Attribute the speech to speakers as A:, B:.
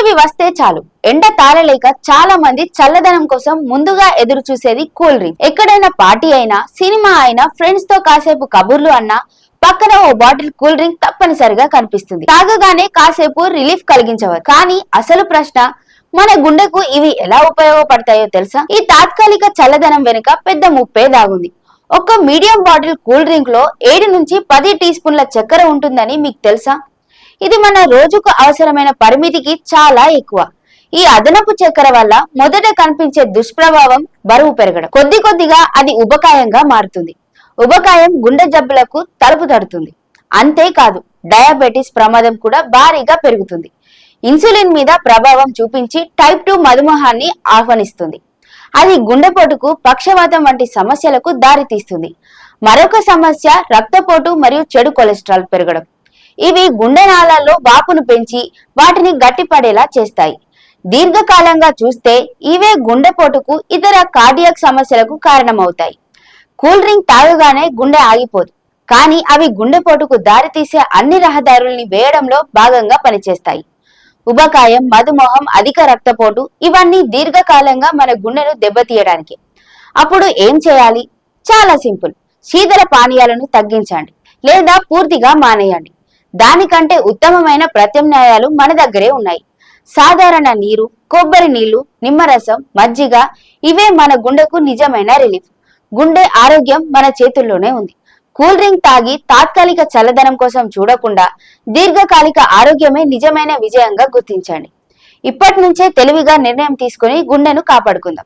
A: వేసవి వస్తే చాలు ఎండ తాళలేక చాలా మంది చల్లదనం కోసం ముందుగా ఎదురు చూసేది కూల్ డ్రింక్. ఎక్కడైనా పార్టీ అయినా, సినిమా అయినా, ఫ్రెండ్స్ తో కాసేపు కబుర్లు అన్నా పక్కన ఓ బాటిల్ కూల్ డ్రింక్ తప్పనిసరిగా కనిపిస్తుంది. తాగగానే కాసేపు రిలీఫ్ కలిగించవచ్చు. కానీ అసలు ప్రశ్న, మన గుండెకు ఇవి ఎలా ఉపయోగపడతాయో తెలుసా? ఈ తాత్కాలిక చల్లదనం వెనుక పెద్ద ముప్పే దాగుంది. ఒక మీడియం బాటిల్ కూల్ డ్రింక్ లో 7 నుంచి 10 టీ స్పూన్ల చక్కెర ఉంటుందని మీకు తెలుసా? ఇది మన రోజుకు అవసరమైన పరిమితికి చాలా ఎక్కువ. ఈ అదనపు చక్కెర వల్ల మొదట కనిపించే దుష్ప్రభావం బరువు పెరగడం. కొద్ది కొద్దిగా అది ఉబకాయంగా మారుతుంది. ఉబకాయం గుండె జబ్బులకు తలుపు తడుతుంది. అంతేకాదు, డయాబెటిస్ ప్రమాదం కూడా భారీగా పెరుగుతుంది. ఇన్సులిన్ మీద ప్రభావం చూపించి టైప్ 2 మధుమేహాన్ని ఆహ్వానిస్తుంది. అది గుండెపోటుకు, పక్షవాతం వంటి సమస్యలకు దారితీస్తుంది. మరొక సమస్య రక్తపోటు మరియు చెడు కొలెస్ట్రాల్ పెరగడం. ఇవి గుండె నాళాల్లో వాపును పెంచి వాటిని గట్టిపడేలా చేస్తాయి. దీర్ఘకాలంగా చూస్తే ఇవే గుండెపోటుకు, ఇతర కార్డియాక్ సమస్యలకు కారణమవుతాయి. కూల్ డ్రింక్ తాగగానే గుండె ఆగిపోదు, కానీ అవి గుండెపోటుకు దారితీసే అన్ని రహదారుల్ని వేయడంలో భాగంగా పనిచేస్తాయి. ఉబకాయం, మధుమేహం, అధిక రక్తపోటు ఇవన్నీ దీర్ఘకాలంగా మన గుండెను దెబ్బతీయడానికి. అప్పుడు ఏం చేయాలి? చాలా సింపుల్. శీతల పానీయాలను తగ్గించండి లేదా పూర్తిగా మానేయండి. దానికంటే ఉత్తమమైన ప్రత్యామ్నాయాలు మన దగ్గరే ఉన్నాయి. సాధారణ నీరు, కొబ్బరి నీళ్లు, నిమ్మరసం, మజ్జిగ ఇవే మన గుండెకు నిజమైన రిలీఫ్. గుండె ఆరోగ్యం మన చేతుల్లోనే ఉంది. కూల్ డ్రింక్ తాగి తాత్కాలిక చల్లదనం కోసం చూడకుండా దీర్ఘకాలిక ఆరోగ్యమే నిజమైన విజయంగా గుర్తించండి. ఇప్పటి నుంచే తెలివిగా నిర్ణయం తీసుకుని గుండెను కాపాడుకుందాం.